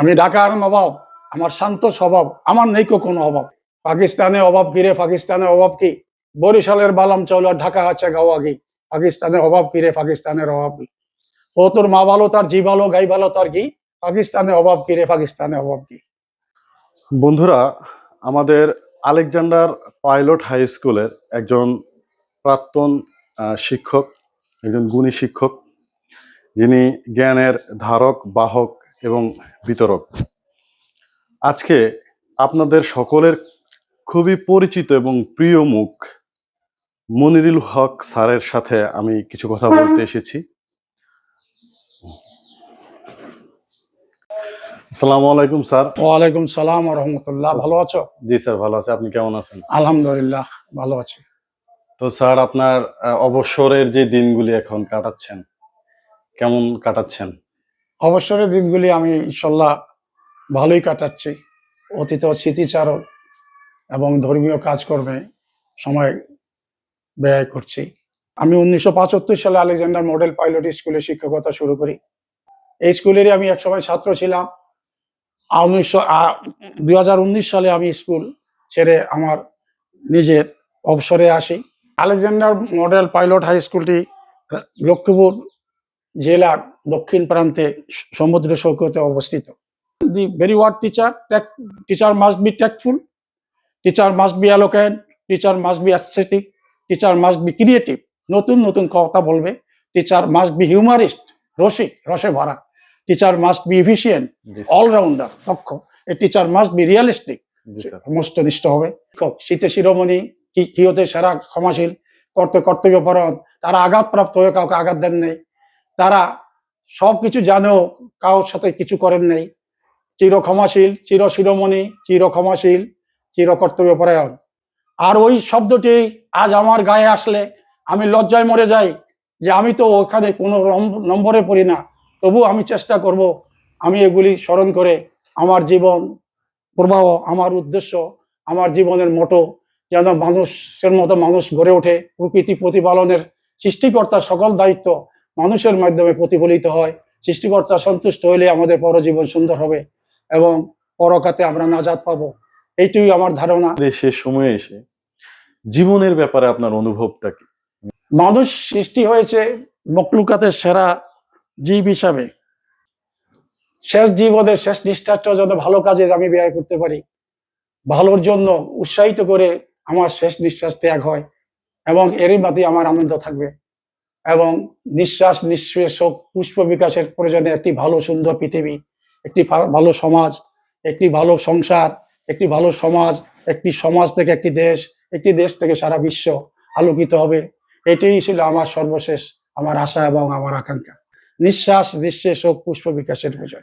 আমি ঢাকার নবাব, আমার শান্ত স্বভাব, আমার নেই কোনো অভাব। পাকিস্তানে অভাব কিরে, পাকিস্তানে অভাব কি? বরিশালের বালাম চাউল আর ঢাকা আছে গাওয়াগি। পাকিস্তানে অভাব কিরে, পাকিস্তানের অভাব কি? ও তোর মা ভালো তার জি ভালো, গাই ভালো তার কি? পাকিস্তানে অভাব কিরে, পাকিস্তানে অভাব কি? বন্ধুরা, আমাদের আলেকজান্ডার পাইলট হাই স্কুলের একজন প্রাক্তন শিক্ষক, একজন গুণী শিক্ষক, যিনি জ্ঞানের ধারক, বাহক এবং বিতরক। আজকে আপনাদের সকলের খুবই পরিচিত এবং প্রিয় মুখ মনিরুল হক স্যারের সাথে আমি কিছু কথা বলতে এসেছি। আসসালামু আলাইকুম স্যার। ওয়ালাইকুম সালাম ওয়া রাহমাতুল্লাহ। ভালো আছো? জি স্যার, ভালো আছে। আপনি কেমন আছেন? আলহামদুলিল্লাহ ভালো আছি। তো স্যার, আপনার অবসরের যে দিনগুলি এখন কাটাচ্ছেন, কেমন কাটাচ্ছেন? অবসরের দিনগুলি আমি ইনশাল্লাহ ভালোই কাটাচ্ছি। অতীত স্মৃতিচারণ এবং ধর্মীয় কাজকর্মে সময় ব্যয় করছি। আমি ১৯৭৫ সালে আলেকজান্ডার মডেল পাইলট স্কুলে শিক্ষকতা শুরু করি। এই স্কুলেরই আমি একসময় ছাত্র ছিলাম। ২০১৯ সালে আমি স্কুল ছেড়ে আমার নিজের অবসরে আসি। আলেকজান্ডার মডেল পাইলট হাই স্কুলটি লক্ষ্মীপুর জেলার দক্ষিণ প্রান্তে সমুদ্র সৈকতে অবস্থিত। The very word teacher must be tactful, teacher must be eloquent, teacher must be aesthetic, teacher must be creative. নতুন নতুন কথা বলবে। টিচার মাস্ট বি হিউমারিস্ট, রসিক, রসে ভরা। Teacher must be efficient, allrounder, দক্ষ। A teacher must be realistic, মস্তনিষ্ঠ হবে। শীতে শিরোমণি, কিয়তে সেরা, ক্ষমাশীল, কর্তব্যপরায়ণ। তারা আঘাতপ্রাপ্ত হয়ে কাউকে আঘাত দেন নেই। তারা সবকিছু জানেও কারোর সাথে কিছু করেন নাই। চির ক্ষমাশীল, চির শিরোমণি, চির ক্ষমাশীল, চির কর্তব্যপরায়ণ। আর ওই শব্দটি আজ আমার গায়ে আসলে আমি লজ্জায় মরে যাই যে আমি তো ওখানে কোনো নম্বরে পড়ি না। তবু আমি চেষ্টা করব আমি এগুলি স্মরণ করে আমার জীবন প্রবাহ, আমার উদ্দেশ্য, আমার জীবনের মোটো যেন মানুষের মতো মানুষ গড়ে ওঠে। প্রকৃতি প্রতিপালনের সৃষ্টিকর্তার সকল দায়িত্ব মানুষের মাধ্যমে প্রতিফলিত হয়। সৃষ্টিকর্তা সন্তুষ্ট হইলে আমাদের পরজীবন সুন্দর হবে এবং পরকাতে আমরা নাজাত পাবো। এইটুই আমার ধারণা। শেষ সময়ে এসে জীবনের ব্যাপারে আপনার অনুভবটা কি? মানুষ সৃষ্টি হয়েছে মখলুকাতের সেরা জীব হিসাবে। শেষ জীবনের শেষ নিষ্ঠাটা যত ভালো কাজে আমি ব্যয় করতে পারি, ভালোর জন্য উৎসাহিত করে আমার শেষ নিঃশ্বাস ত্যাগ হয় এবং এরই মাঝে আমার আনন্দ থাকবে। এবং নিঃশ্বাস নিঃশ্বাস পুষ্প বিকাশের প্রয়োজনে একটি ভালো সুন্দর পৃথিবী, একটি ভালো সমাজ, একটি ভালো সংসার, একটি ভালো সমাজ, একটি সমাজ থেকে একটি দেশ থেকে সারা বিশ্ব আলোকিত হবে। এটাই ছিল আমার সর্বশেষ আমার আশা এবং আমার আকাঙ্ক্ষা। নিঃশ্বাস নিঃশেষ হোক পুষ্প বিকাশের প্রয়োজন।